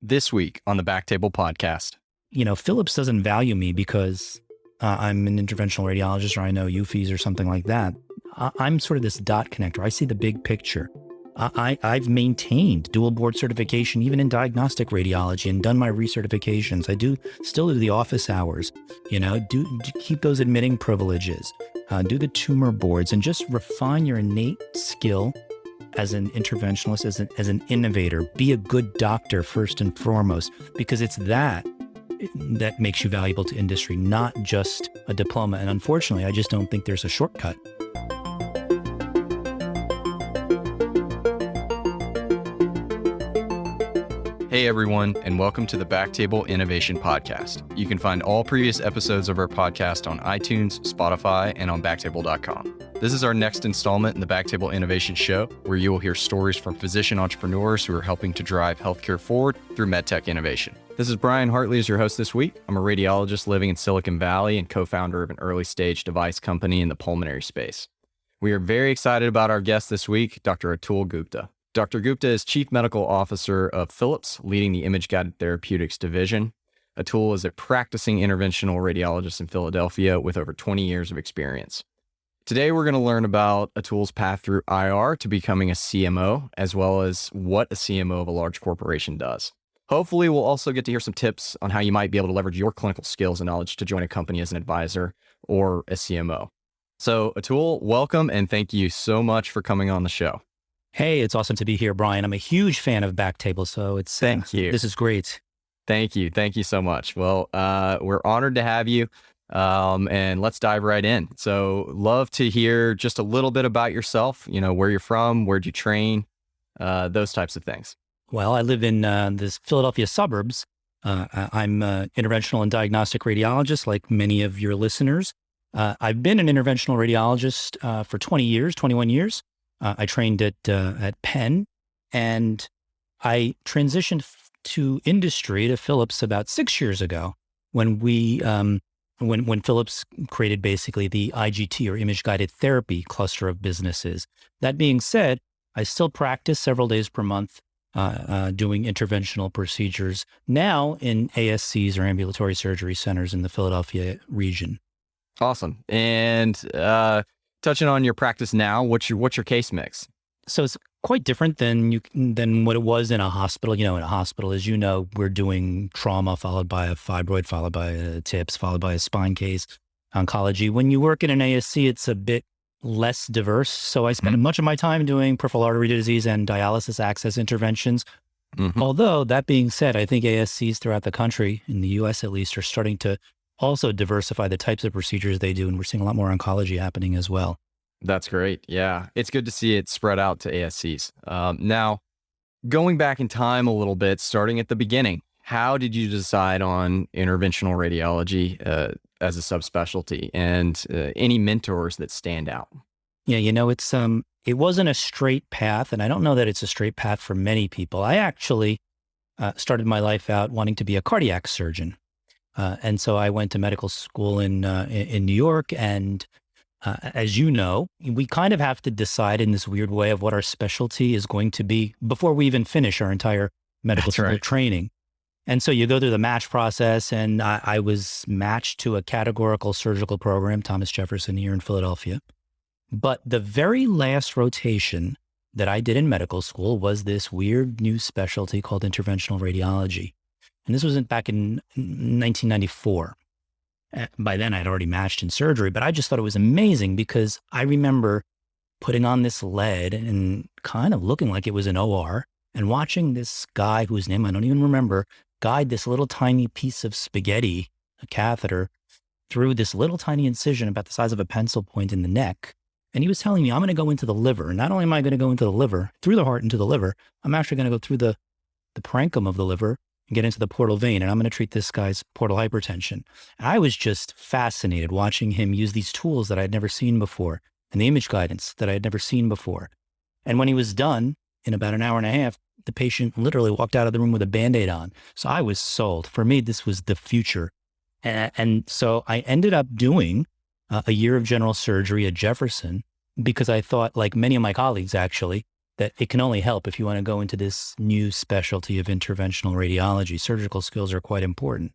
this week on the BackTable podcast. Philips doesn't value me because I'm an interventional radiologist or I know UFIs or something like that. I'm sort of this dot connector. I see the big picture. I've maintained dual board certification even in diagnostic radiology and done my recertifications. I still do the office hours, do keep those admitting privileges, do the tumor boards, and just refine your innate skill as an interventionalist, as an innovator. Be a good doctor first and foremost, because it's that makes you valuable to industry, not just a diploma. And unfortunately, I just don't think there's a shortcut. Hey everyone, and welcome to the BackTable Innovation Podcast. You can find all previous episodes of our podcast on iTunes, Spotify, and on backtable.com. This is our next installment in the BackTable Innovation Show, where you will hear stories from physician entrepreneurs who are helping to drive healthcare forward through medtech innovation. This is Bryan Hartley as your host this week. I'm a radiologist living in Silicon Valley and co-founder of an early-stage device company in the pulmonary space. We are very excited about our guest this week, Dr. Atul Gupta. Dr. Gupta is Chief Medical Officer of Philips, leading the Image-Guided Therapeutics division. Atul is a practicing interventional radiologist in Philadelphia with over 20 years of experience. Today, we're going to learn about Atul's path through IR to becoming a CMO, as well as what a CMO of a large corporation does. Hopefully, we'll also get to hear some tips on how you might be able to leverage your clinical skills and knowledge to join a company as an advisor or a CMO. So, Atul, welcome, and thank you so much for coming on the show. Hey, it's awesome to be here, Bryan. I'm a huge fan of BackTable, so Thank you. This is great. Thank you. Thank you so much. Well, we're honored to have you, and let's dive right in. So love to hear just a little bit about yourself, where you're from, where'd you train, those types of things. Well, I live in the Philadelphia suburbs. I'm an interventional and diagnostic radiologist, like many of your listeners. I've been an interventional radiologist for 21 years. I trained at Penn, and I transitioned to industry to Philips about 6 years ago when when Philips created basically the IGT or image-guided therapy cluster of businesses. That being said, I still practice several days per month doing interventional procedures now in ASCs or ambulatory surgery centers in the Philadelphia region. Awesome. And touching on your practice now, what's your case mix? So it's quite different than what it was in a hospital. In a hospital, as you know, we're doing trauma followed by a fibroid, followed by a TIPS, followed by a spine case, oncology. When you work in an ASC, it's a bit less diverse. So I spend much of my time doing peripheral artery disease and dialysis access interventions. Although that being said, I think ASCs throughout the country, in the US at least, are starting to also diversify the types of procedures they do. And we're seeing a lot more oncology happening as well. That's great. Yeah. It's good to see it spread out to ASCs. Now, going back in time a little bit, starting at the beginning, how did you decide on interventional radiology as a subspecialty, and any mentors that stand out? Yeah, it wasn't a straight path, and I don't know that it's a straight path for many people. I actually started my life out wanting to be a cardiac surgeon. And so I went to medical school in New York. And as you know, we kind of have to decide in this weird way of what our specialty is going to be before we even finish our entire medical school training. And so you go through the match process, and I was matched to a categorical surgical program, Thomas Jefferson, here in Philadelphia. But the very last rotation that I did in medical school was this weird new specialty called interventional radiology. And this was back in 1994. By then, I'd already matched in surgery, but I just thought it was amazing because I remember putting on this lead and kind of looking like it was an OR and watching this guy whose name I don't even remember guide this little tiny piece of spaghetti, a catheter, through this little tiny incision about the size of a pencil point in the neck. And he was telling me, I'm going to go into the liver. And not only am I going to go into the liver, through the heart into the liver, I'm actually going to go through the parenchyma of the liver and get into the portal vein, and I'm going to treat this guy's portal hypertension. And I was just fascinated watching him use these tools that I had never seen before and the image guidance that I had never seen before. And when he was done, in about an hour and a half, the patient literally walked out of the room with a Band-Aid on. So I was sold. For me, this was the future. And so I ended up doing a year of general surgery at Jefferson because I thought, like many of my colleagues actually, that it can only help if you want to go into this new specialty of interventional radiology. Surgical skills are quite important.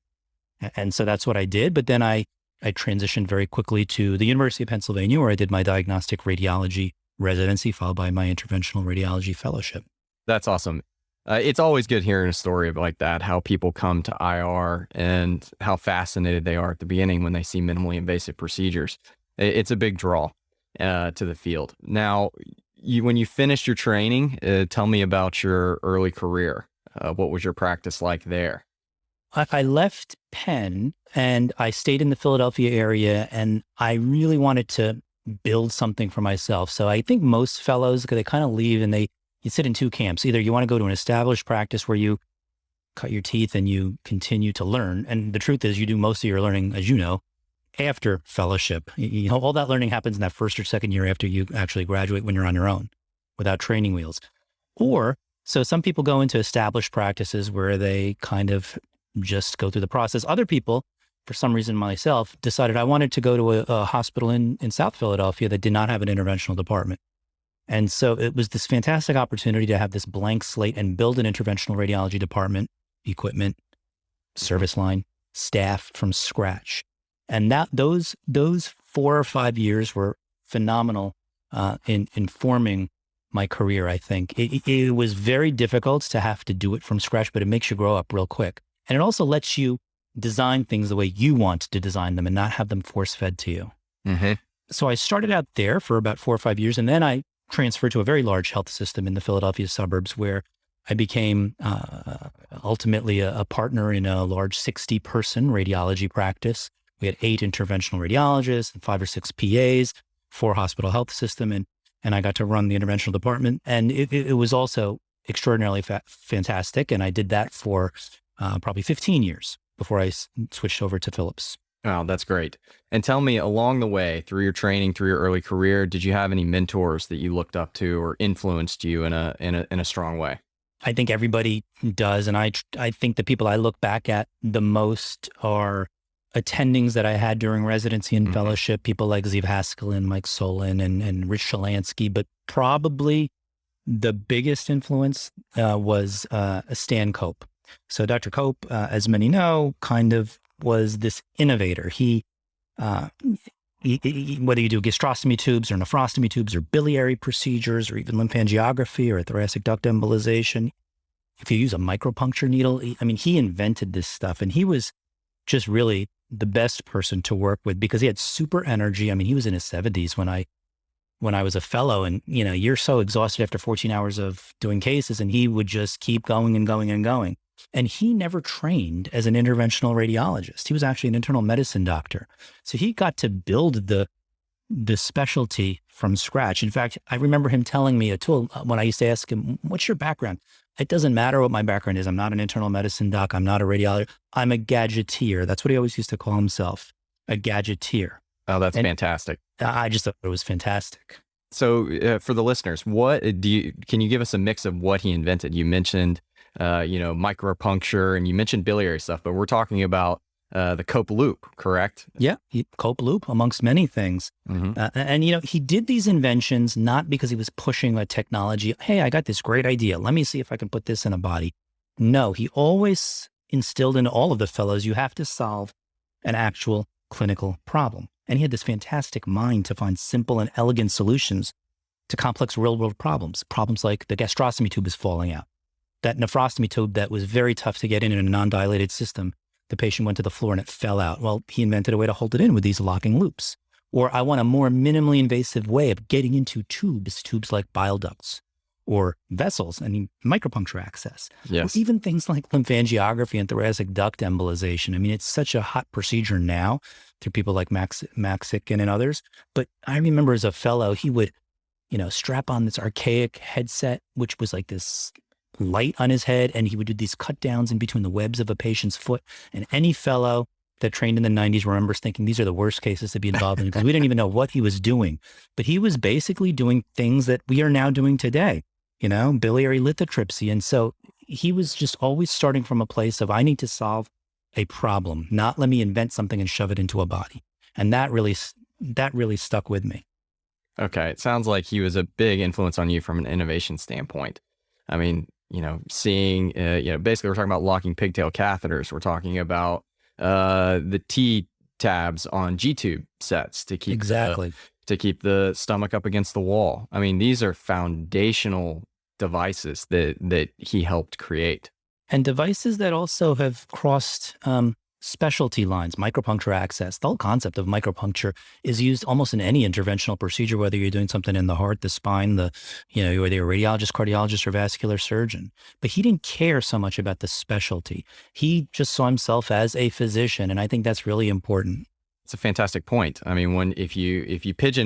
And so that's what I did. But then I transitioned very quickly to the University of Pennsylvania, where I did my diagnostic radiology residency, followed by my interventional radiology fellowship. That's awesome. It's always good hearing a story like that, how people come to IR and how fascinated they are at the beginning when they see minimally invasive procedures. It's a big draw to the field. Now, when you finished your training, tell me about your early career. What was your practice like there? I left Penn and I stayed in the Philadelphia area, and I really wanted to build something for myself. So I think most fellows, they kind of leave and you sit in two camps. Either you want to go to an established practice where you cut your teeth and you continue to learn. And the truth is you do most of your learning, as you know, after fellowship. All that learning happens in that first or second year after you actually graduate, when you're on your own without training wheels. Or, so some people go into established practices where they kind of just go through the process. Other people, for some reason, myself, decided I wanted to go to a hospital in South Philadelphia that did not have an interventional department. And so it was this fantastic opportunity to have this blank slate and build an interventional radiology department, equipment, service line, staff from scratch. And those 4 or 5 years were phenomenal in forming my career, I think. It was very difficult to have to do it from scratch, but it makes you grow up real quick. And it also lets you design things the way you want to design them and not have them force-fed to you. Mm-hmm. So I started out there for about 4 or 5 years, and then I transferred to a very large health system in the Philadelphia suburbs, where I became ultimately a partner in a large 60-person radiology practice. We had 8 interventional radiologists and 5 or 6 PAs, 4 hospital health system, and I got to run the interventional department. And it was also extraordinarily fantastic. And I did that for probably 15 years before I switched over to Philips. Oh, that's great. And tell me, along the way, through your training, through your early career, did you have any mentors that you looked up to or influenced you in a strong way? I think everybody does. And I think the people I look back at the most are attendings that I had during residency and fellowship, people like Zeev Haskellin, Mike Solin, and Rich Shalansky. But probably the biggest influence was Stan Cope. So Dr. Cope, as many know, kind of was this innovator. He whether you do gastrostomy tubes or nephrostomy tubes or biliary procedures or even lymphangiography or thoracic duct embolization, if you use a micropuncture needle, he invented this stuff. And he was just really the best person to work with because he had super energy. He was in his 70s when I was a fellow, and you're so exhausted after 14 hours of doing cases, and he would just keep going and going and going. And he never trained as an interventional radiologist. He was actually an internal medicine doctor. So he got to build the specialty from scratch. In fact, I remember him telling me, Atul, when I used to ask him, what's your background? It doesn't matter what my background is. I'm not an internal medicine doc. I'm not a radiologist. I'm a gadgeteer. That's what he always used to call himself, a gadgeteer. Oh, that's fantastic. I just thought it was fantastic. So for the listeners, can you give us a mix of what he invented? You mentioned micropuncture, and you mentioned biliary stuff, but we're talking about the Cope loop, correct? Yeah, Cope loop, amongst many things. And he did these inventions not because he was pushing a technology. Hey, I got this great idea. Let me see if I can put this in a body. No, he always instilled in all of the fellows, you have to solve an actual clinical problem. And he had this fantastic mind to find simple and elegant solutions to complex real-world problems. Problems like the gastrostomy tube is falling out. That nephrostomy tube that was very tough to get in a non-dilated system, the patient went to the floor and it fell out. Well, he invented a way to hold it in with these locking loops. Or I want a more minimally invasive way of getting into tubes like bile ducts or vessels and micropuncture access. Yes. Or even things like lymphangiography and thoracic duct embolization. It's such a hot procedure now through people like Maxick and others. But I remember as a fellow, he would, strap on this archaic headset, which was like this light on his head, and he would do these cut downs in between the webs of a patient's foot. And any fellow that trained in the 90s remembers thinking these are the worst cases to be involved in because we didn't even know what he was doing. But he was basically doing things that we are now doing today, biliary lithotripsy. And so he was just always starting from a place of, I need to solve a problem, not let me invent something and shove it into a body. And that really stuck with me. Okay. It sounds like he was a big influence on you from an innovation standpoint. I mean, seeing, basically we're talking about locking pigtail catheters. We're talking about the T tabs on G-tube sets to keep Exactly. the stomach up against the wall. I mean, these are foundational devices that he helped create. And devices that also have crossed specialty lines, micropuncture access. The whole concept of micropuncture is used almost in any interventional procedure, whether you're doing something in the heart, the spine, whether you're a radiologist, cardiologist, or vascular surgeon. But he didn't care so much about the specialty. He just saw himself as a physician. And I think that's really important. It's a fantastic point. I mean, if you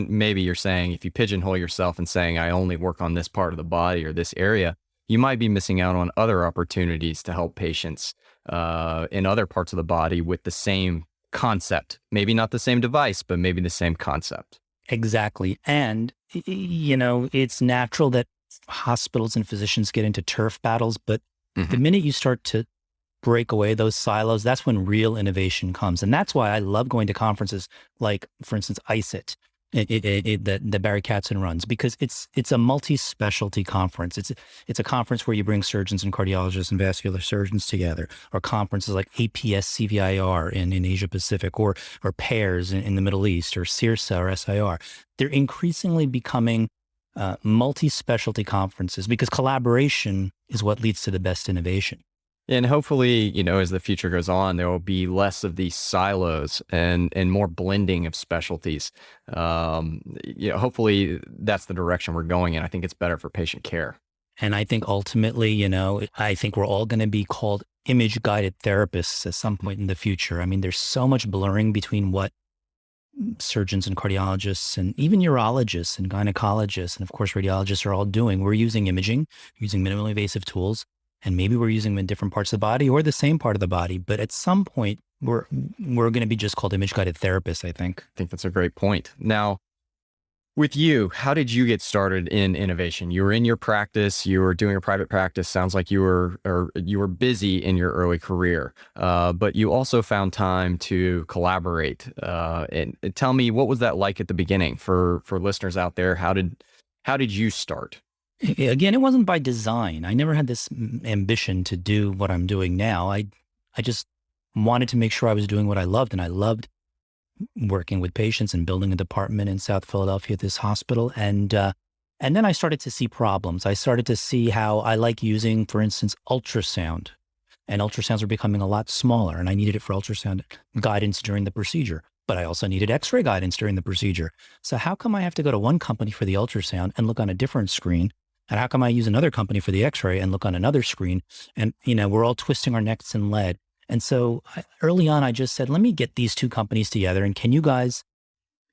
maybe you're saying if you pigeonhole yourself and saying, I only work on this part of the body or this area, you might be missing out on other opportunities to help patients in other parts of the body with the same concept. Maybe not the same device, but maybe the same concept. Exactly. And, it's natural that hospitals and physicians get into turf battles, but the minute you start to break away those silos, that's when real innovation comes. And that's why I love going to conferences like, for instance, ICIT, that Barry Katzen runs, because it's a multi-specialty conference. It's a conference where you bring surgeons and cardiologists and vascular surgeons together, or conferences like APS CVIR in Asia Pacific, or PAIRS in the Middle East, or CIRSA or SIR. They're increasingly becoming multi-specialty conferences because collaboration is what leads to the best innovation. And hopefully, as the future goes on, there will be less of these silos and more blending of specialties. Hopefully that's the direction we're going in. I think it's better for patient care. And I think ultimately, I think we're all going to be called image-guided therapists at some point in the future. I mean, there's so much blurring between what surgeons and cardiologists and even urologists and gynecologists and of course radiologists are all doing. We're using imaging, using minimally invasive tools. And maybe we're using them in different parts of the body or the same part of the body. But at some point, we're going to be just called image-guided therapists, I think. I think that's a great point. Now, with you, how did you get started in innovation? You were in your practice, you were doing a private practice. Sounds like you were busy in your early career, but you also found time to collaborate. And tell me, what was that like at the beginning for listeners out there? How did you start? Again, it wasn't by design. I never had this ambition to do what I'm doing now. I just wanted to make sure I was doing what I loved. And I loved working with patients and building a department in South Philadelphia at this hospital. And then I started to see problems. I started to see how I like using, for instance, ultrasound. And ultrasounds were becoming a lot smaller. And I needed it for ultrasound guidance during the procedure. But I also needed X-ray guidance during the procedure. So how come I have to go to one company for the ultrasound and look on a different screen? And how come I use another company for the X-ray and look on another screen? And, we're all twisting our necks in lead. And so early on, I just said, let me get these two companies together. And can you guys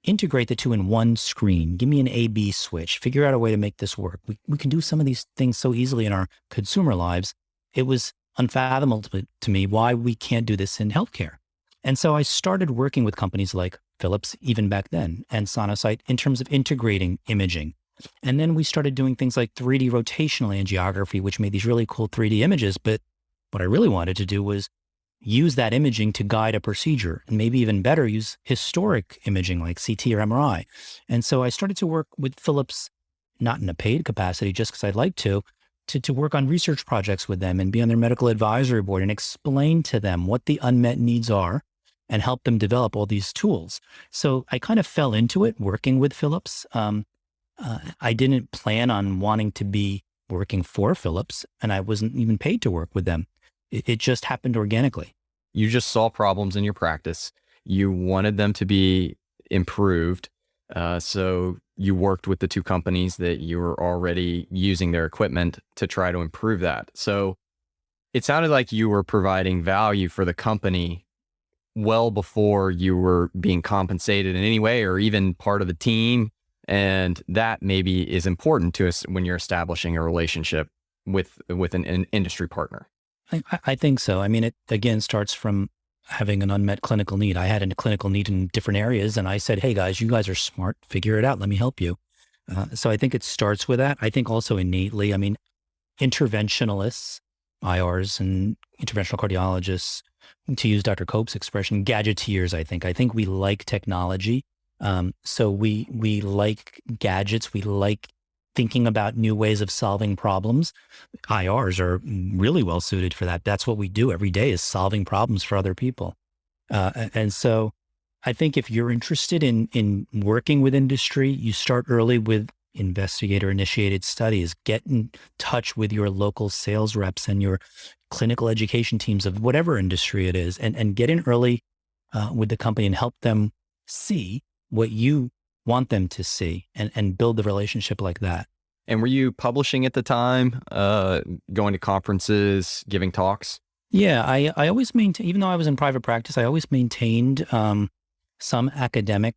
integrate the two in one screen? Give me an A/B switch. Figure out a way to make this work. We can do some of these things so easily in our consumer lives. It was unfathomable to me why we can't do this in healthcare. And so I started working with companies like Philips, even back then, and Sonosite in terms of integrating imaging. And then we started doing things like 3D rotational angiography, which made these really cool 3D images. But what I really wanted to do was use that imaging to guide a procedure, and maybe even better, use historic imaging like CT or MRI. And so I started to work with Philips, not in a paid capacity, just because I'd like to work on research projects with them and be on their medical advisory board and explain to them what the unmet needs are and help them develop all these tools. So I kind of fell into it working with Philips. I didn't plan on wanting to be working for Philips, and I wasn't even paid to work with them. It just happened organically. You just saw problems in your practice. You wanted them to be improved. So you worked with the two companies that you were already using their equipment to try to improve that. So it sounded like you were providing value for the company well before you were being compensated in any way or even part of the team. And that maybe is important to us when you're establishing a relationship with an industry partner. I think so. I mean, it again starts from having an unmet clinical need. I had a clinical need in different areas, and I said, hey guys, you guys are smart. Figure it out. Let me help you. So I think it starts with that. I think also innately, I mean, interventionalists, IRs and interventional cardiologists, to use Dr. Cope's expression, gadgeteers, I think we like technology. So we like gadgets. We like thinking about new ways of solving problems. IRs are really well suited for that. That's what we do every day, is solving problems for other people. And so I think if you're interested in working with industry, you start early with investigator-initiated studies. Get in touch with your local sales reps and your clinical education teams of whatever industry it is, and get in early with the company and help them see what you want them to see, and build the relationship like that. And were you publishing at the time, going to conferences, giving talks? Yeah, I always maintain, even though I was in private practice, I always maintained some academic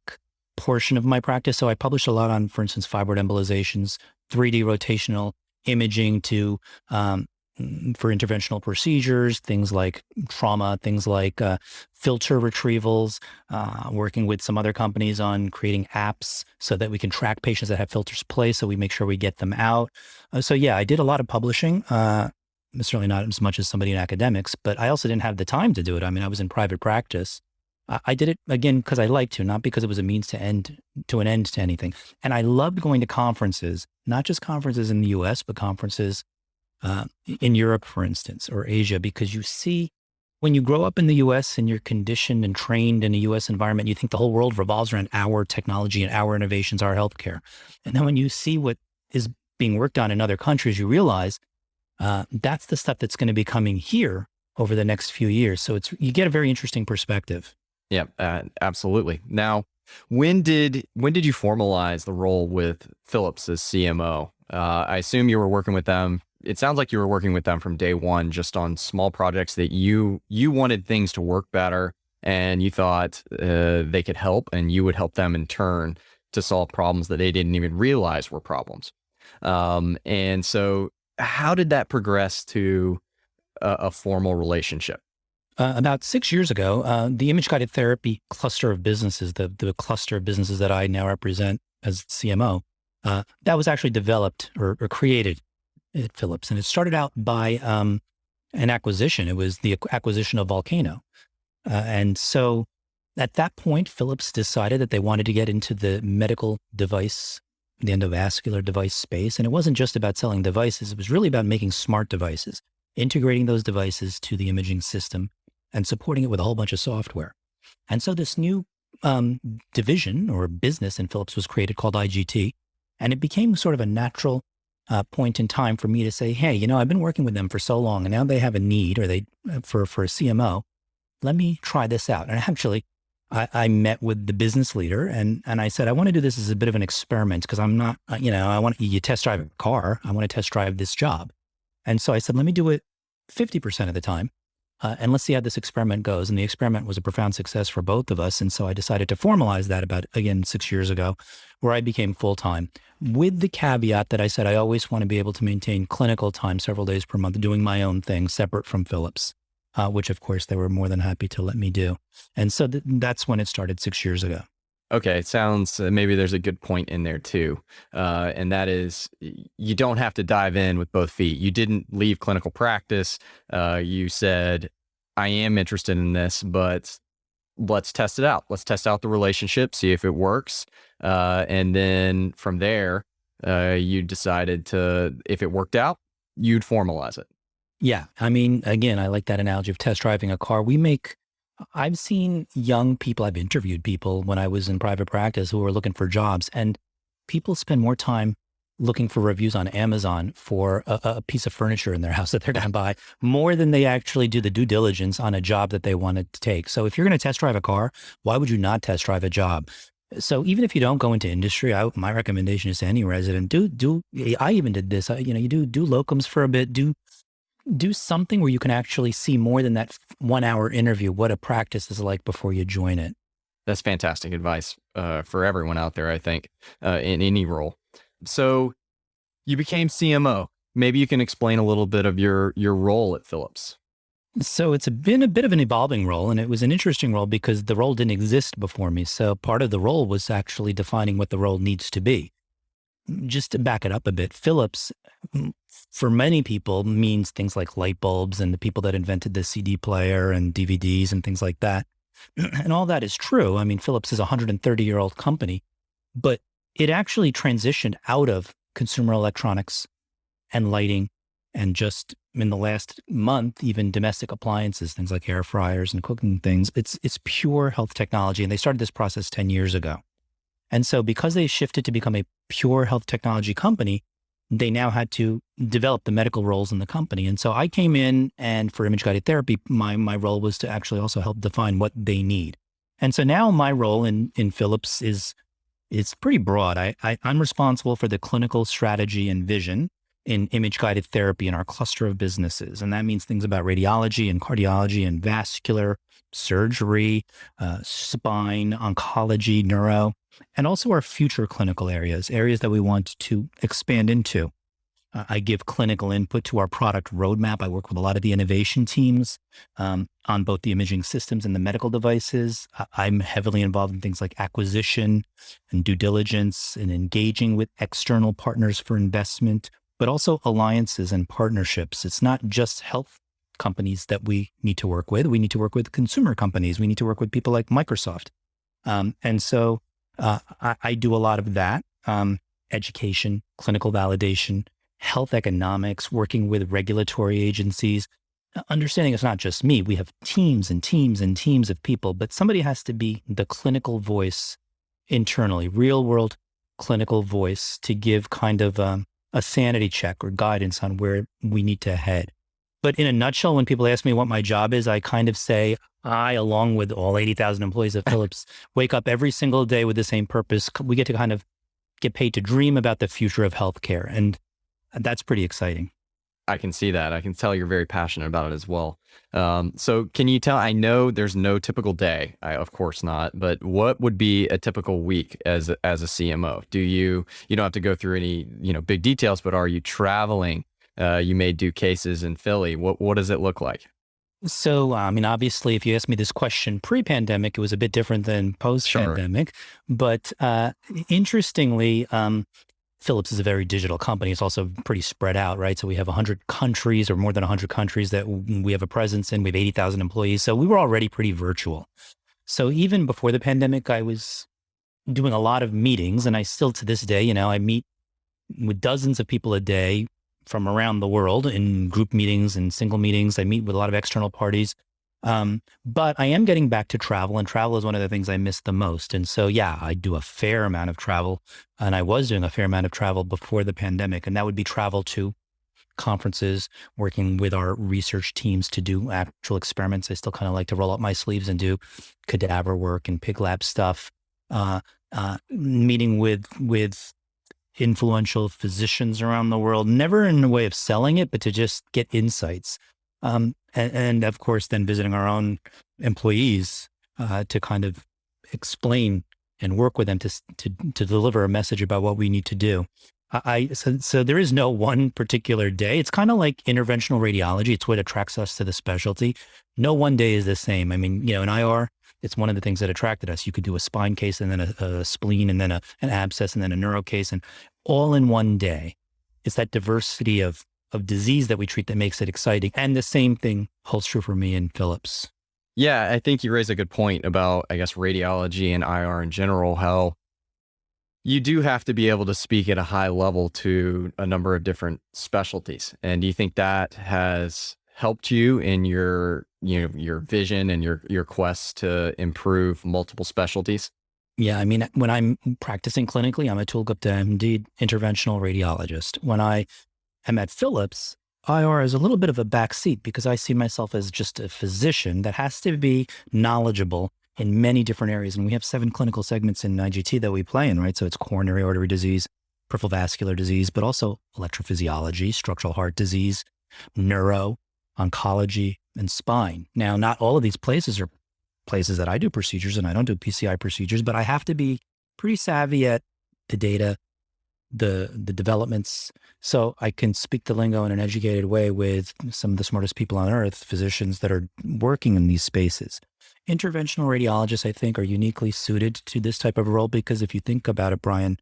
portion of my practice. So I published a lot on, for instance, fibroid embolizations, 3D rotational imaging to for interventional procedures, things like trauma, things like filter retrievals, working with some other companies on creating apps so that we can track patients that have filters placed, so we make sure we get them out. So yeah, I did a lot of publishing, certainly not as much as somebody in academics, but I also didn't have the time to do it. I mean, I was in private practice. I did it again because I liked to, not because it was a means to an end to anything. And I loved going to conferences, not just conferences in the US, but conferences in Europe, for instance, or Asia, because you see, when you grow up in the US and you're conditioned and trained in a US environment, you think the whole world revolves around our technology and our innovations, our healthcare. And then when you see what is being worked on in other countries, you realize that's the stuff that's going to be coming here over the next few years. So you get a very interesting perspective. Yeah, absolutely. Now, when did you formalize the role with Philips as CMO? I assume you were working with them. It sounds like you were working with them from day one, just on small projects that you wanted things to work better, and you thought they could help, and you would help them in turn to solve problems that they didn't even realize were problems. And so, how did that progress to a formal relationship? About 6 years ago, the image-guided therapy cluster of businesses, the cluster of businesses that I now represent as CMO, that was actually developed or created at Philips. And it started out by an acquisition. It was the acquisition of Volcano. And so at that point, Philips decided that they wanted to get into the medical device, the endovascular device space. And it wasn't just about selling devices. It was really about making smart devices, integrating those devices to the imaging system and supporting it with a whole bunch of software. And so this new division or business in Philips was created called IGT. And it became sort of a natural point in time for me to say, hey, I've been working with them for so long, and now they have a need, or they for a CMO. Let me try this out. And actually, I met with the business leader, and I said, I want to do this as a bit of an experiment, because I'm not, I want you test drive a car. I want to test drive this job. And so I said, let me do it 50% of the time. And let's see how this experiment goes. And the experiment was a profound success for both of us. And so I decided to formalize that about, again, 6 years ago, where I became full-time, with the caveat that I said, I always want to be able to maintain clinical time several days per month, doing my own thing separate from Philips, which of course they were more than happy to let me do. And so that's when it started 6 years ago. Okay, it sounds maybe there's a good point in there too. And that is, you don't have to dive in with both feet. You didn't leave clinical practice. You said, I am interested in this, but let's test it out. Let's test out the relationship, see if it works. And then from there, you decided to, if it worked out, you'd formalize it. Yeah. I mean, again, I like that analogy of test driving a car. I've seen young people, I've interviewed people when I was in private practice who were looking for jobs, and people spend more time looking for reviews on Amazon for a piece of furniture in their house that they're going to buy, more than they actually do the due diligence on a job that they wanted to take. So if you're going to test drive a car, why would you not test drive a job? So even if you don't go into industry, my recommendation is to any resident, I even did this, you do locums for a bit, do something where you can actually see more than that 1 hour interview, what a practice is like before you join it. That's fantastic advice for everyone out there, I think, in any role. So you became CMO. Maybe you can explain a little bit of your role at Philips. So it's been a bit of an evolving role, and it was an interesting role because the role didn't exist before me. So part of the role was actually defining what the role needs to be. Just to back it up a bit, Philips, for many people, means things like light bulbs and the people that invented the CD player and DVDs and things like that. And all that is true. I mean, Philips is a 130-year-old company, but it actually transitioned out of consumer electronics and lighting, and just in the last month, even domestic appliances, things like air fryers and cooking things. It's pure health technology, and they started this process 10 years ago. And so because they shifted to become a pure health technology company, they now had to develop the medical roles in the company. And so I came in, and for image-guided therapy, my role was to actually also help define what they need. And so now my role in Philips is pretty broad. I'm responsible for the clinical strategy and vision in image-guided therapy in our cluster of businesses. And that means things about radiology and cardiology and vascular, surgery, spine, oncology, neuro, and also our future clinical areas that we want to expand into. I give clinical input to our product roadmap. I work with a lot of the innovation teams on both the imaging systems and the medical devices. I'm heavily involved in things like acquisition and due diligence and engaging with external partners for investment, but also alliances and partnerships. It's not just health companies that we need to work with. We need to work with consumer companies. We need to work with people like Microsoft. And so I do a lot of that, education, clinical validation, health economics, working with regulatory agencies, understanding it's not just me. We have teams and teams and teams of people, but somebody has to be the clinical voice internally, real world clinical voice, to give kind of a sanity check or guidance on where we need to head. But in a nutshell, when people ask me what my job is, I kind of say, I, along with all 80,000 employees at Philips, wake up every single day with the same purpose. We get to kind of get paid to dream about the future of healthcare. And that's pretty exciting. I can see that. I can tell you're very passionate about it as well. So can you tell, I know there's no typical day, of course not, but what would be a typical week as a CMO? You don't have to go through any, big details, but are you traveling? You may do cases in Philly. What does it look like? So, I mean, obviously, if you asked me this question pre-pandemic, it was a bit different than post-pandemic. Sure. But interestingly, Philips is a very digital company. It's also pretty spread out, right? So we have 100 countries or more than 100 countries that we have a presence in. We have 80,000 employees. So we were already pretty virtual. So even before the pandemic, I was doing a lot of meetings, and I still to this day, I meet with dozens of people a day from around the world in group meetings and single meetings. I meet with a lot of external parties. But I am getting back to travel, and travel is one of the things I miss the most. And so, yeah, I do a fair amount of travel, and I was doing a fair amount of travel before the pandemic. And that would be travel to conferences, working with our research teams to do actual experiments. I still kind of like to roll up my sleeves and do cadaver work and pig lab stuff, meeting with influential physicians around the world, never in a way of selling it, but to just get insights. And of course, then visiting our own employees to kind of explain and work with them to deliver a message about what we need to do. So there is no one particular day. It's kind of like interventional radiology. It's what attracts us to the specialty. No one day is the same. I mean, in IR, it's one of the things that attracted us. You could do a spine case and then a spleen and then an abscess and then a neuro case, and all in one day. It's that diversity of disease that we treat that makes it exciting. And the same thing holds true for me in Philips. Yeah, I think you raise a good point about, I guess, radiology and IR in general, how you do have to be able to speak at a high level to a number of different specialties. And do you think that has helped you in your vision and your quest to improve multiple specialties? Yeah, I mean, when I'm practicing clinically, I'm Atul Gupta, MD, interventional radiologist. When I am at Philips, IR is a little bit of a backseat because I see myself as just a physician that has to be knowledgeable in many different areas. And we have 7 clinical segments in IGT that we play in, right? So it's coronary artery disease, peripheral vascular disease, but also electrophysiology, structural heart disease, neuro, oncology, and spine. Now, not all of these places are places that I do procedures, and I don't do PCI procedures, but I have to be pretty savvy at the data, the developments, so I can speak the lingo in an educated way with some of the smartest people on earth, physicians that are working in these spaces. Interventional radiologists, I think, are uniquely suited to this type of role because if you think about it, Bryan,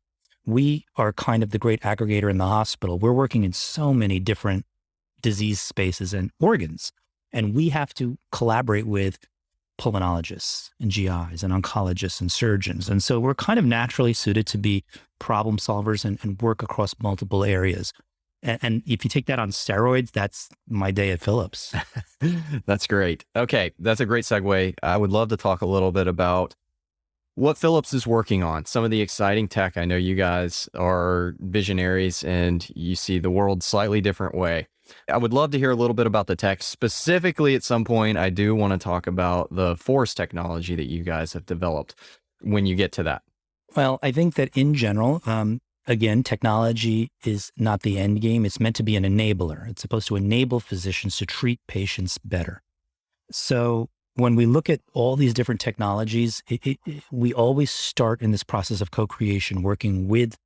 we are kind of the great aggregator in the hospital. We're working in so many different disease spaces and organs, and we have to collaborate with pulmonologists and GIs and oncologists and surgeons. And so we're kind of naturally suited to be problem solvers and work across multiple areas. And if you take that on steroids, that's my day at Philips. That's great. Okay, that's a great segue. I would love to talk a little bit about what Philips is working on, some of the exciting tech. I know you guys are visionaries and you see the world slightly different way. I would love to hear a little bit about the tech. Specifically, at some point, I do want to talk about the force technology that you guys have developed when you get to that. Well, I think that in general, again, technology is not the end game. It's meant to be an enabler. It's supposed to enable physicians to treat patients better. So when we look at all these different technologies, we always start in this process of co-creation, working with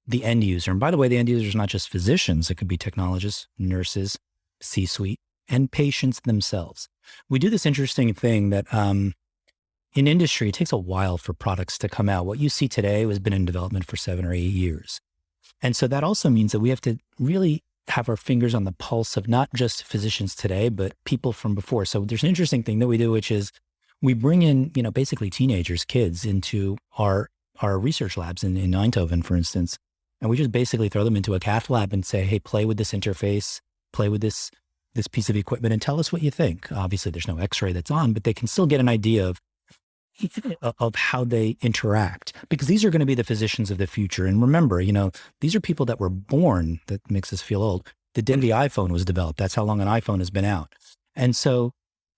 the end user. And by the way, the end user is not just physicians. It could be technologists, nurses, C-suite, and patients themselves. We do this interesting thing that in industry, it takes a while for products to come out. What you see today has been in development for 7 or 8 years. And so that also means that we have to really have our fingers on the pulse of not just physicians today, but people from before. So there's an interesting thing that we do, which is we bring in, basically teenagers, kids into our research labs in Eindhoven, for instance. And we just basically throw them into a cath lab and say, hey, play with this interface, play with this piece of equipment and tell us what you think. Obviously, there's no x-ray that's on, but they can still get an idea of how they interact, because these are going to be the physicians of the future. And remember, these are people that were born, that makes us feel old, the day the iPhone was developed. That's how long an iPhone has been out. And so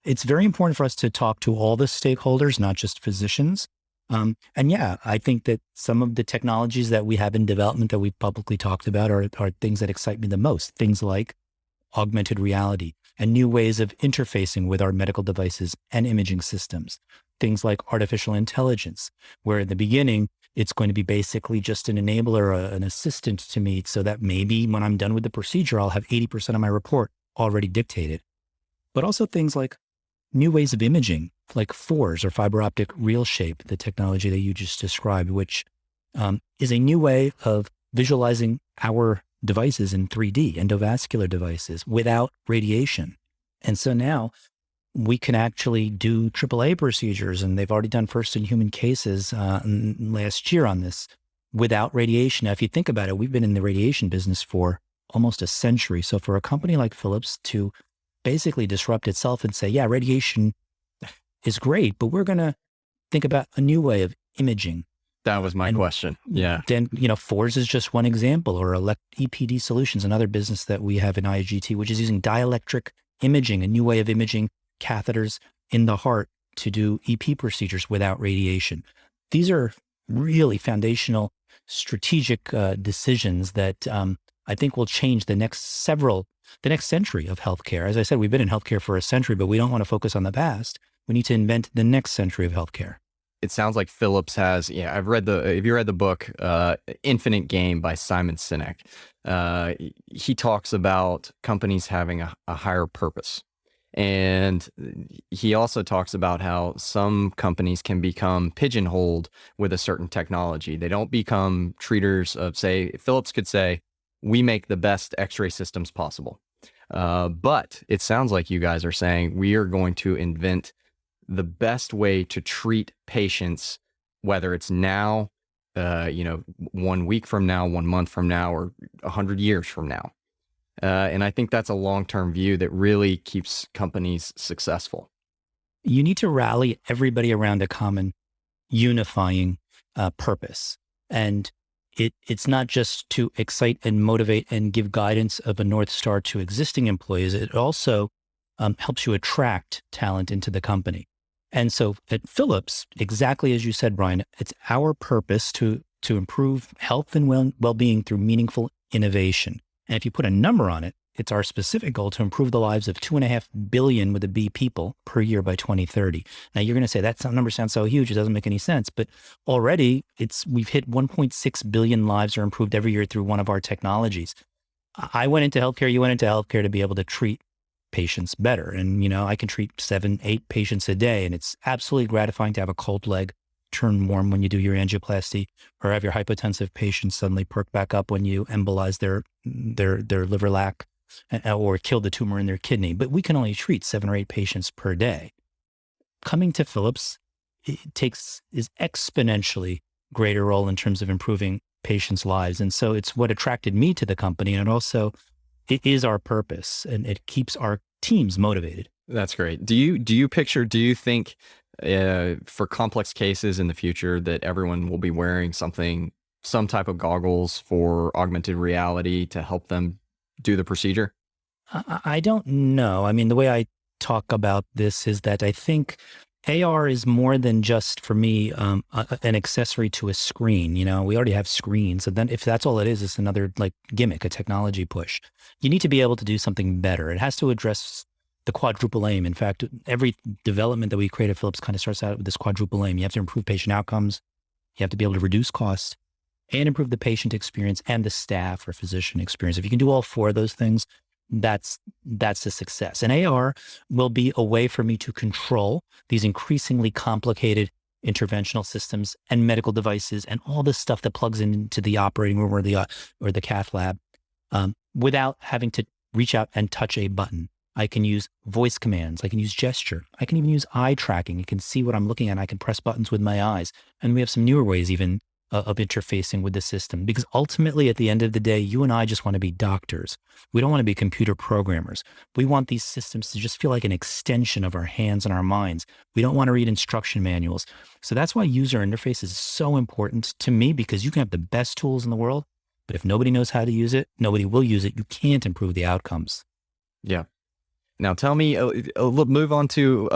it's very important for us to talk to all the stakeholders, not just physicians. And yeah, I think that some of the technologies that we have in development that we've publicly talked about are things that excite me the most. Things like augmented reality and new ways of interfacing with our medical devices and imaging systems. Things like artificial intelligence, where in the beginning, it's going to be basically just an enabler, an assistant to me, so that maybe when I'm done with the procedure, I'll have 80% of my report already dictated. But also things like new ways of imaging, like FORS or fiber optic real shape, the technology that you just described, which is a new way of visualizing our devices in 3D, endovascular devices, without radiation. And so now we can actually do AAA procedures, and they've already done first in human cases last year on this without radiation. Now, if you think about it, we've been in the radiation business for almost a century. So for a company like Philips to basically disrupt itself and say, yeah, radiation is great, but we're going to think about a new way of imaging. That was my question. Yeah. Then, FORS is just one example, or EPD Solutions, another business that we have in IGT, which is using dielectric imaging, a new way of imaging catheters in the heart to do EP procedures without radiation. These are really foundational strategic decisions that I think will change the next century of healthcare. As I said, we've been in healthcare for a century, but we don't want to focus on the past. We need to invent the next century of healthcare. It sounds like Philips has, have you read the book, Infinite Game by Simon Sinek? He talks about companies having a higher purpose. And he also talks about how some companies can become pigeonholed with a certain technology. They don't become treaters of, say, Philips could say, we make the best x-ray systems possible. But it sounds like you guys are saying we are going to invent the best way to treat patients, whether it's now, 1 week from now, 1 month from now, or 100 years from now. And I think that's a long-term view that really keeps companies successful. You need to rally everybody around a common unifying purpose. And it's not just to excite and motivate and give guidance of a North Star to existing employees. It also helps you attract talent into the company. And so at Philips, exactly as you said, Bryan, it's our purpose to improve health and well-being through meaningful innovation. And if you put a number on it, it's our specific goal to improve the lives of 2.5 billion with a B people per year by 2030. Now you're going to say that number sounds so huge, it doesn't make any sense. But already we've hit 1.6 billion lives are improved every year through one of our technologies. I went into healthcare, you went into healthcare to be able to treat patients better. And, I can treat 7, 8 patients a day. And it's absolutely gratifying to have a cold leg turn warm when you do your angioplasty, or have your hypotensive patients suddenly perk back up when you embolize their liver lac or kill the tumor in their kidney. But we can only treat 7 or 8 patients per day. coming to Philips is exponentially greater role in terms of improving patients' lives. And so it's what attracted me to the company. And it is our purpose, and it keeps our teams motivated. That's great. Do you think for complex cases in the future that everyone will be wearing some type of goggles for augmented reality to help them do the procedure? I don't know. I mean, the way I talk about this is that I think AR is more than just, for me, an accessory to a screen. We already have screens. And then if that's all it is, it's another gimmick, a technology push. You need to be able to do something better. It has to address the quadruple aim. In fact, every development that we create at Philips kind of starts out with this quadruple aim. You have to improve patient outcomes. You have to be able to reduce costs and improve the patient experience and the staff or physician experience. If you can do all four of those things, that's a success. And AR will be a way for me to control these increasingly complicated interventional systems and medical devices and all this stuff that plugs into the operating room or the cath lab without having to reach out and touch a button. I can use voice commands. I can use gesture. I can even use eye tracking. You can see what I'm looking at. I can press buttons with my eyes. And we have some newer ways even of interfacing with the system, because ultimately at the end of the day, you and I just want to be doctors. We don't want to be computer programmers. We want these systems to just feel like an extension of our hands and our minds. We don't want to read instruction manuals. So that's why user interface is so important to me, because you can have the best tools in the world, but if nobody knows how to use it, nobody will use it. You can't improve the outcomes. Yeah. Now tell me, move on to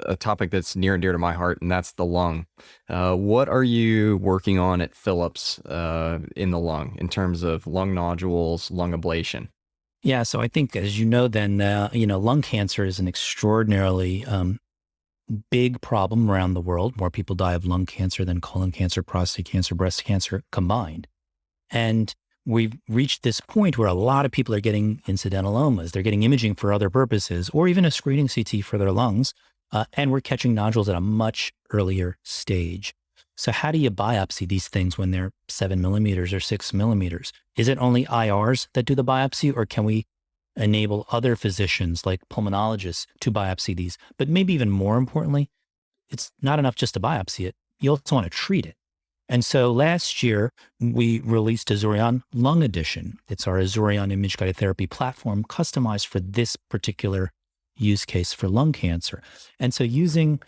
a topic that's near and dear to my heart, and that's the lung. What are you working on at Philips in the lung in terms of lung nodules, lung ablation? Yeah, so I think, as you know, then, lung cancer is an extraordinarily big problem around the world. More people die of lung cancer than colon cancer, prostate cancer, breast cancer combined. And we've reached this point where a lot of people are getting incidentalomas. They're getting imaging for other purposes, or even a screening CT for their lungs. And we're catching nodules at a much earlier stage. So how do you biopsy these things when they're 7 millimeters or 6 millimeters? Is it only IRs that do the biopsy, or can we enable other physicians like pulmonologists to biopsy these? But maybe even more importantly, it's not enough just to biopsy it. You also want to treat it. And so last year, we released Azurion Lung Edition. It's our Azurion image-guided therapy platform customized for this particular use case for lung cancer. And so using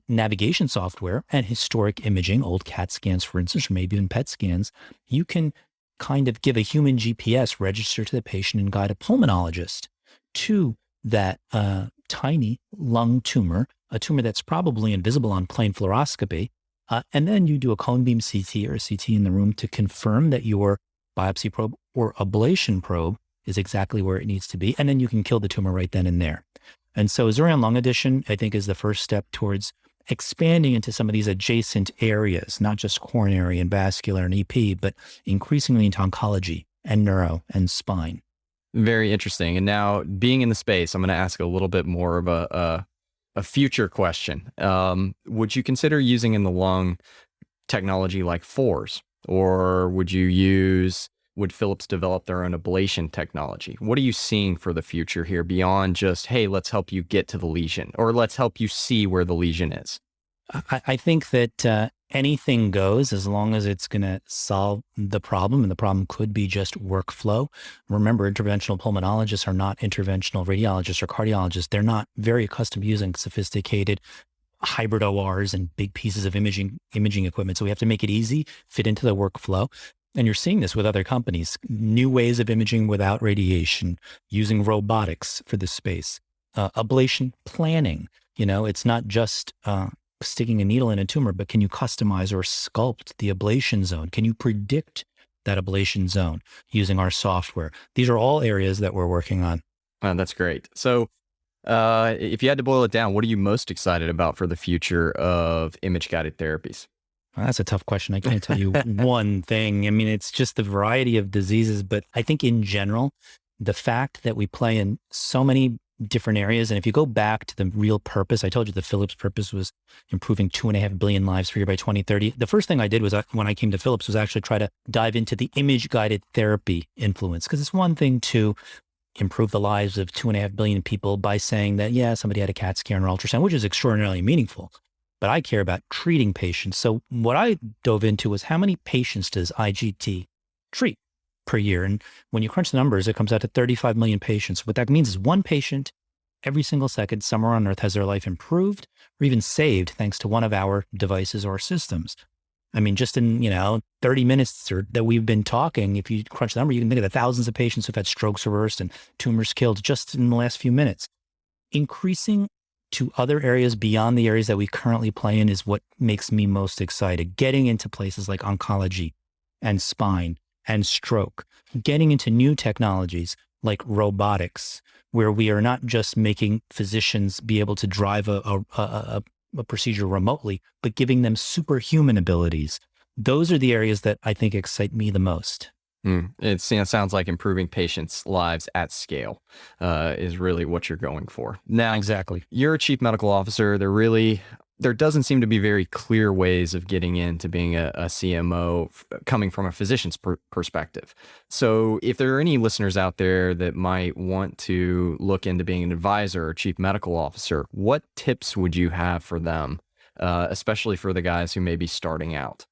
navigation software and historic imaging, old CAT scans, for instance, or maybe even PET scans, you can kind of give a human GPS register to the patient and guide a pulmonologist to that tiny lung tumor, a tumor that's probably invisible on plain fluoroscopy. And then you do a cone beam CT or a CT in the room to confirm that your biopsy probe or ablation probe is exactly where it needs to be. And then you can kill the tumor right then and there. And so Azurion Lung Edition, I think, is the first step towards expanding into some of these adjacent areas, not just coronary and vascular and EP, but increasingly into oncology and neuro and spine. Very interesting. And now, being in the space, I'm going to ask a little bit more of a future question. Would you consider using in the lung technology like FORS, or would Philips develop their own ablation technology? What are you seeing for the future here beyond just, hey, let's help you get to the lesion, or let's help you see where the lesion is? I think that anything goes as long as it's going to solve the problem, and the problem could be just workflow. Remember, interventional pulmonologists are not interventional radiologists or cardiologists. They're not very accustomed to using sophisticated hybrid ORs and big pieces of imaging equipment. So we have to make it easy, fit into the workflow. And you're seeing this with other companies, new ways of imaging without radiation, using robotics for this space, ablation planning. It's not just sticking a needle in a tumor, but can you customize or sculpt the ablation zone? Can you predict that ablation zone using our software? These are all areas that we're working on. That's great. So if you had to boil it down, what are you most excited about for the future of image-guided therapies? Well, that's a tough question. I can't tell you one thing. I mean, it's just the variety of diseases, but I think in general, the fact that we play in so many different areas. And if you go back to the real purpose, I told you the Philips purpose was improving 2.5 billion lives per year by 2030. The first thing I did was when I came to Philips was actually try to dive into the image-guided therapy influence, because it's one thing to improve the lives of 2.5 billion people by saying that, yeah, somebody had a CAT scan or ultrasound, which is extraordinarily meaningful. But I care about treating patients. So what I dove into was how many patients does IGT treat per year? And when you crunch the numbers, it comes out to 35 million patients. What that means is one patient every single second somewhere on earth has their life improved or even saved thanks to one of our devices or systems. I mean, just in, 30 minutes that we've been talking, if you crunch the number, you can think of the thousands of patients who've had strokes reversed and tumors killed just in the last few minutes. Increasing to other areas beyond the areas that we currently play in is what makes me most excited. Getting into places like oncology and spine and stroke, getting into new technologies like robotics, where we are not just making physicians be able to drive a procedure remotely, but giving them superhuman abilities. Those are the areas that I think excite me the most. It sounds like improving patients' lives at scale is really what you're going for. Now, Exactly. You're a chief medical officer. There doesn't seem to be very clear ways of getting into being a CMO coming from a physician's perspective. So if there are any listeners out there that might want to look into being an advisor or chief medical officer, what tips would you have for them, especially for the guys who may be starting out?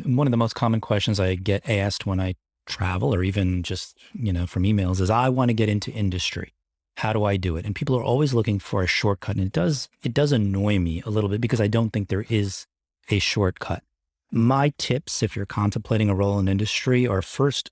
One of the most common questions I get asked when I travel or even just, from emails is, I want to get into industry. How do I do it? And people are always looking for a shortcut. And it does annoy me a little bit because I don't think there is a shortcut. My tips, if you're contemplating a role in industry, are first,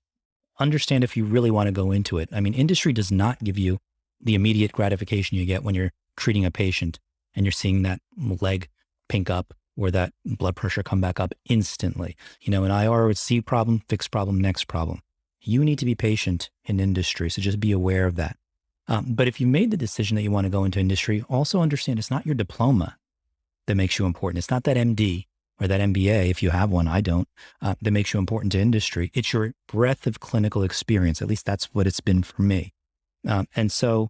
understand if you really want to go into it. I mean, industry does not give you the immediate gratification you get when you're treating a patient and you're seeing that leg pink up or that blood pressure come back up instantly. In IR, it's see problem, fix problem, next problem. You need to be patient in industry. So just be aware of that. But if you made the decision that you want to go into industry, also understand it's not your diploma that makes you important. It's not that MD or that MBA, if you have one, I don't, that makes you important to industry. It's your breadth of clinical experience. At least that's what it's been for me. And so,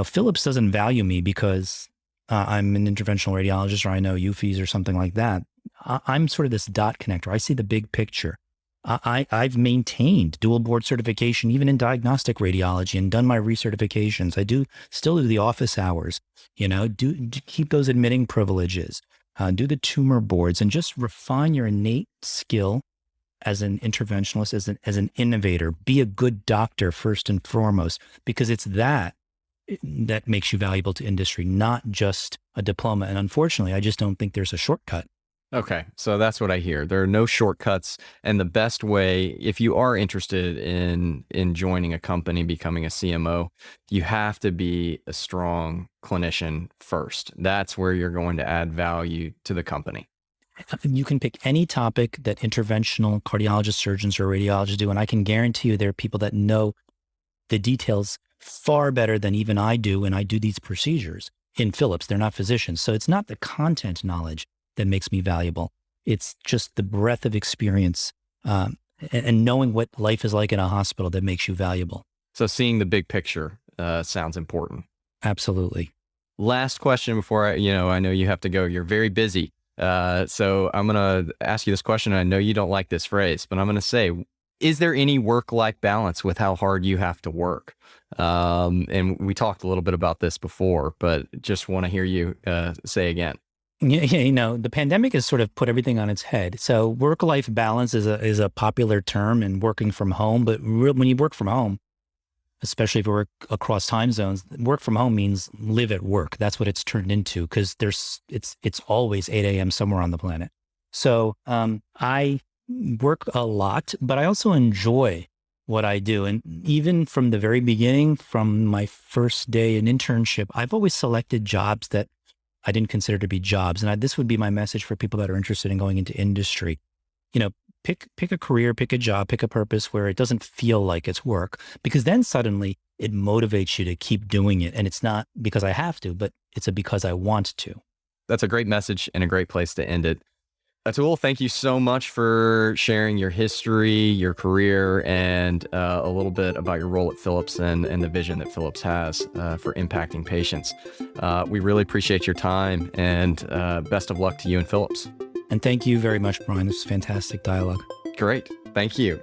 Philips doesn't value me because I'm an interventional radiologist or I know UFIs or something like that. I'm sort of this dot connector. I see the big picture. I've maintained dual board certification, even in diagnostic radiology, and done my recertifications. I still do the office hours, do keep those admitting privileges, do the tumor boards, and just refine your innate skill as an interventionalist, as an innovator. Be a good doctor first and foremost, because it's that makes you valuable to industry, not just a diploma. And unfortunately, I just don't think there's a shortcut. Okay, so that's what I hear. There are no shortcuts, and the best way, if you are interested in joining a company, becoming a CMO, you have to be a strong clinician first. That's where you're going to add value to the company. You can pick any topic that interventional cardiologists, surgeons, or radiologists do, and I can guarantee you there are people that know the details far better than even I do when I do these procedures in Philips. They're not physicians. So it's not the content knowledge that makes me valuable. It's just the breadth of experience and knowing what life is like in a hospital that makes you valuable. So seeing the big picture sounds important. Absolutely. Last question before I know you have to go. You're very busy. So I'm going to ask you this question. And I know you don't like this phrase, but I'm going to say, is there any work-life balance with how hard you have to work? And we talked a little bit about this before, but just want to hear you say again. Yeah, the pandemic has sort of put everything on its head. So work-life balance is a popular term in working from home. But when you work from home, especially if you work across time zones, work from home means live at work. That's what it's turned into, because it's always 8 a.m. somewhere on the planet. So I work a lot, but I also enjoy what I do. And even from the very beginning, from my first day in internship, I've always selected jobs that I didn't consider to be jobs. And this would be my message for people that are interested in going into industry. Pick a career, pick a job, pick a purpose where it doesn't feel like it's work, because then suddenly it motivates you to keep doing it. And it's not because I have to, but it's because I want to. That's a great message and a great place to end it. Atul, thank you so much for sharing your history, your career, and a little bit about your role at Philips and the vision that Philips has for impacting patients. We really appreciate your time, and best of luck to you and Philips. And thank you very much, Bryan. This is fantastic dialogue. Great. Thank you.